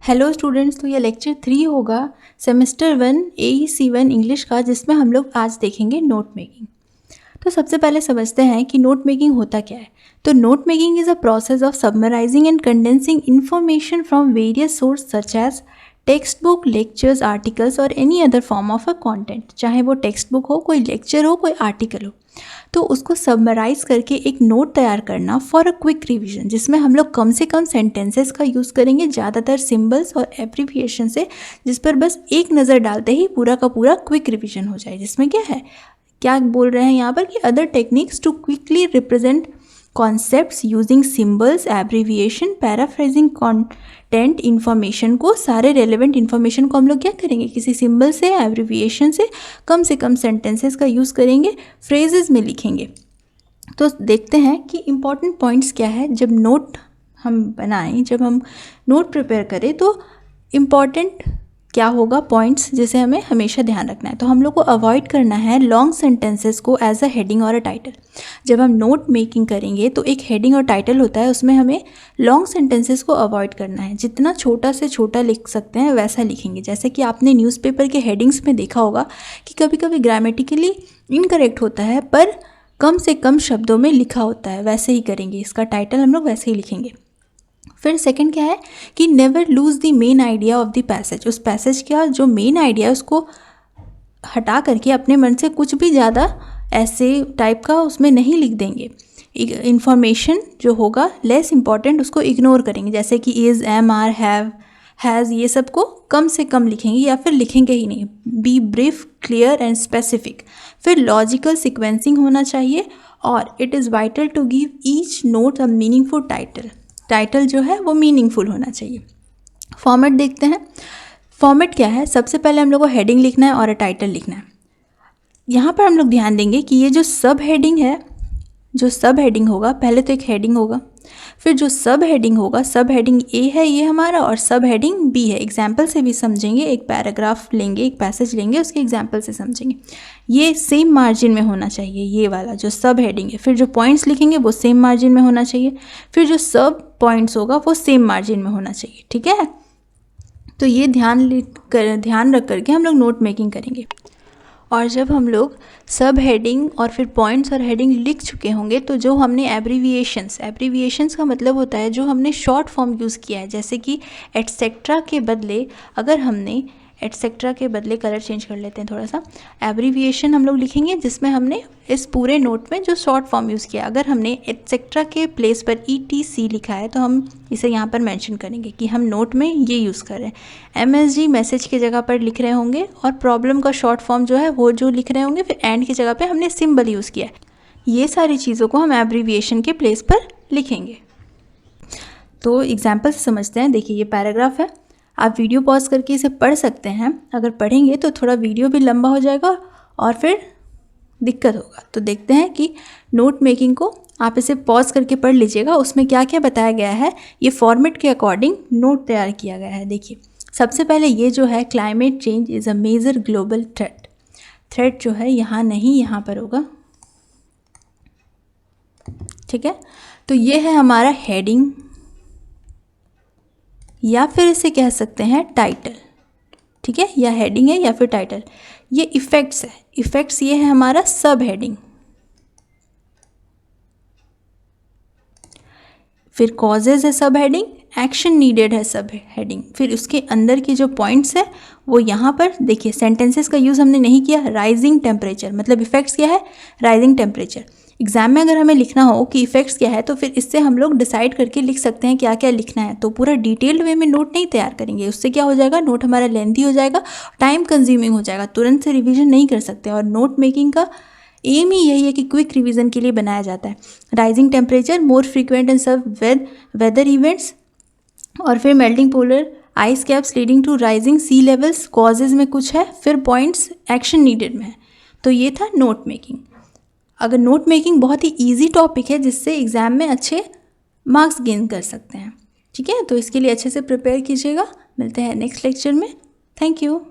Hello students, तो ये lecture 3 होगा सेमेस्टर 1 AEC1 इंग्लिश का, जिसमें हम लोग आज देखेंगे नोट मेकिंग। तो सबसे पहले समझते हैं कि नोट मेकिंग होता क्या है। तो note making is a process of summarising and condensing information from various source such as text book, lectures, articles और any other form of a content. चाहे वो टेक्स्ट बुक हो, कोई लेक्चर हो, कोई आर्टिकल हो, तो उसको समराइज करके एक नोट तैयार करना फॉर अ क्विक रिवीजन, जिसमें हम लोग कम से कम सेंटेंसेस का यूज़ करेंगे, ज़्यादातर सिंबल्स और एब्रीविएशन से, जिस पर बस एक नज़र डालते ही पूरा का पूरा क्विक रिवीजन हो जाए। जिसमें क्या बोल रहे हैं यहाँ पर कि other techniques to quickly represent concepts using symbols, abbreviation, paraphrasing content information को, सारे रेलेवेंट इन्फॉर्मेशन को हम लोग क्या करेंगे, किसी सिंबल से, एब्रीविएशन से कम सेंटेंसेस का यूज़ करेंगे, फ्रेजेस में लिखेंगे। तो देखते हैं कि इम्पॉर्टेंट पॉइंट्स क्या है। जब नोट हम बनाएं, जब हम नोट प्रिपेयर करें, तो इम्पॉर्टेंट क्या होगा पॉइंट्स, जिसे हमें हमेशा ध्यान रखना है। तो हम लोग को अवॉइड करना है लॉन्ग सेंटेंसेस को एज अ हेडिंग और अ टाइटल। जब हम नोट मेकिंग करेंगे तो एक हेडिंग और टाइटल होता है, उसमें हमें लॉन्ग सेंटेंसेस को अवॉइड करना है। जितना छोटा से छोटा लिख सकते हैं वैसा लिखेंगे। जैसे कि आपने न्यूज़पेपर के हेडिंग्स में देखा होगा कि कभी कभी ग्रामेटिकली इनकरेक्ट होता है, पर कम से कम शब्दों में लिखा होता है, वैसे ही करेंगे। इसका टाइटल हम लोग वैसे ही लिखेंगे। फिर सेकंड क्या है कि never lose the main idea of the passage. उस पैसेज का जो मेन आइडिया है उसको हटा करके अपने मन से कुछ भी ज़्यादा ऐसे टाइप का उसमें नहीं लिख देंगे। इन्फॉर्मेशन जो होगा लेस इम्पॉर्टेंट, उसको इग्नोर करेंगे। जैसे कि is, am, are, have, has, ये सब को कम से कम लिखेंगे या फिर लिखेंगे ही नहीं। Be brief, clear and specific. फिर लॉजिकल सिक्वेंसिंग होना चाहिए, और it is vital to give each note a meaningful title. Title जो है वो मीनिंगफुल होना चाहिए। फॉर्मेट देखते हैं। फॉर्मेट क्या है, सबसे पहले हम लोग को हेडिंग लिखना है और टाइटल लिखना है। यहाँ पर हम लोग ध्यान देंगे कि ये जो सब हेडिंग है, जो सब हेडिंग होगा, पहले तो एक हेडिंग होगा, फिर जो सब हेडिंग होगा, सब हेडिंग ए है ये हमारा, और सब हेडिंग बी है। एग्जाम्पल से भी समझेंगे, एक पैराग्राफ लेंगे, एक पैसेज लेंगे, उसके एग्जाम्पल से समझेंगे। ये सेम मार्जिन में होना चाहिए, ये वाला जो सब हेडिंग है। फिर जो पॉइंट्स लिखेंगे वो सेम मार्जिन में होना चाहिए। फिर जो सब पॉइंट्स होगा वो सेम मार्जिन में होना चाहिए। ठीक है, तो ये ध्यान रख करके हम लोग नोट मेकिंग करेंगे। और जब हम लोग सब हेडिंग और फिर पॉइंट्स और हेडिंग लिख चुके होंगे, तो जो हमने एब्रीविएशंस का मतलब होता है जो हमने शॉर्ट फॉर्म यूज़ किया है। जैसे कि एटसेट्रा के बदले, अगर हमने एटसेट्रा के बदले, कलर चेंज कर लेते हैं थोड़ा सा, एब्रीविएशन हम लोग लिखेंगे जिसमें हमने इस पूरे नोट में जो शॉर्ट फॉर्म यूज़ किया। अगर हमने एटसेट्रा के प्लेस पर ETC लिखा है तो हम इसे यहाँ पर मेंशन करेंगे कि हम नोट में ये यूज़ कर रहे हैं। MSG मैसेज की जगह पर लिख रहे होंगे, और प्रॉब्लम का शॉर्ट फॉर्म जो है वो जो लिख रहे होंगे। फिर एंड की जगह पर हमने सिंबल यूज़ किया है। ये सारी चीज़ों को हम एब्रीविएशन के प्लेस पर लिखेंगे। तो एग्जाम्पल से समझते हैं। देखिए, ये पैराग्राफ है, आप वीडियो पॉज करके इसे पढ़ सकते हैं। अगर पढ़ेंगे तो थोड़ा वीडियो भी लंबा हो जाएगा और फिर दिक्कत होगा। तो देखते हैं कि नोट मेकिंग को आप इसे पॉज करके पढ़ लीजिएगा, उसमें क्या क्या बताया गया है। ये फॉर्मेट के अकॉर्डिंग नोट तैयार किया गया है। देखिए, सबसे पहले ये जो है, climate change is a major global threat. Threat जो है यहाँ नहीं, यहाँ पर होगा। ठीक है, तो ये है हमारा हेडिंग, या फिर इसे कह सकते हैं टाइटल। ठीक है, या हेडिंग है या फिर टाइटल। ये इफ़ेक्ट्स है, इफ़ेक्ट्स ये है हमारा सब हेडिंग। फिर कॉजेज है सब हेडिंग, एक्शन नीडेड है सब हेडिंग। फिर उसके अंदर के जो पॉइंट्स है वो यहाँ पर देखिए, सेंटेंसेस का यूज़ हमने नहीं किया। राइजिंग टेम्परेचर, मतलब इफ़ेक्ट्स क्या है, राइजिंग टेम्परेचर। एग्जाम में अगर हमें लिखना हो कि इफ़ेक्ट्स क्या है, तो फिर इससे हम लोग डिसाइड करके लिख सकते हैं क्या क्या लिखना है। तो पूरा डिटेल्ड वे में नोट नहीं तैयार करेंगे, उससे क्या हो जाएगा, नोट हमारा लेंथी हो जाएगा, टाइम कंज्यूमिंग हो जाएगा, तुरंत से रिवीजन नहीं कर सकते। और नोट मेकिंग का एम ही यही है कि क्विक रिवीजन के लिए बनाया जाता है। Rising temperature, more frequent and सब वेदर इवेंट्स, और फिर melting polar ice caps leading to rising sea levels, causes में कुछ है, फिर पॉइंट्स एक्शन नीडेड में है। तो ये था नोट मेकिंग। अगर नोट मेकिंग बहुत ही ईजी टॉपिक है जिससे एग्ज़ाम में अच्छे मार्क्स गेन कर सकते हैं। ठीक है, तो इसके लिए अच्छे से प्रिपेयर कीजिएगा। मिलते हैं नेक्स्ट लेक्चर में। Thank you.